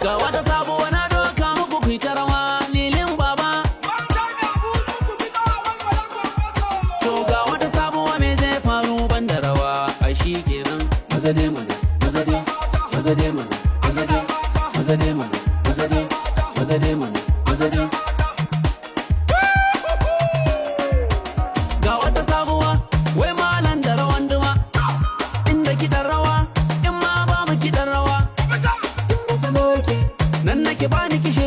Ga wata sabuwa na doka muku ku ta rawa lilin baba. To ga wata sabuwa me zai faru ban da rawa ai shi kenan. Maza dai mana, maza dai, maza dai mana, maza dai, maza dai mana, maza dai, maza dai mana, maza dai. Ga wata sabuwa wai malan da rawan duma, inda kiɗan rawa in ma ba mu kiɗan rawa. Inda saloke nan nake bani kishi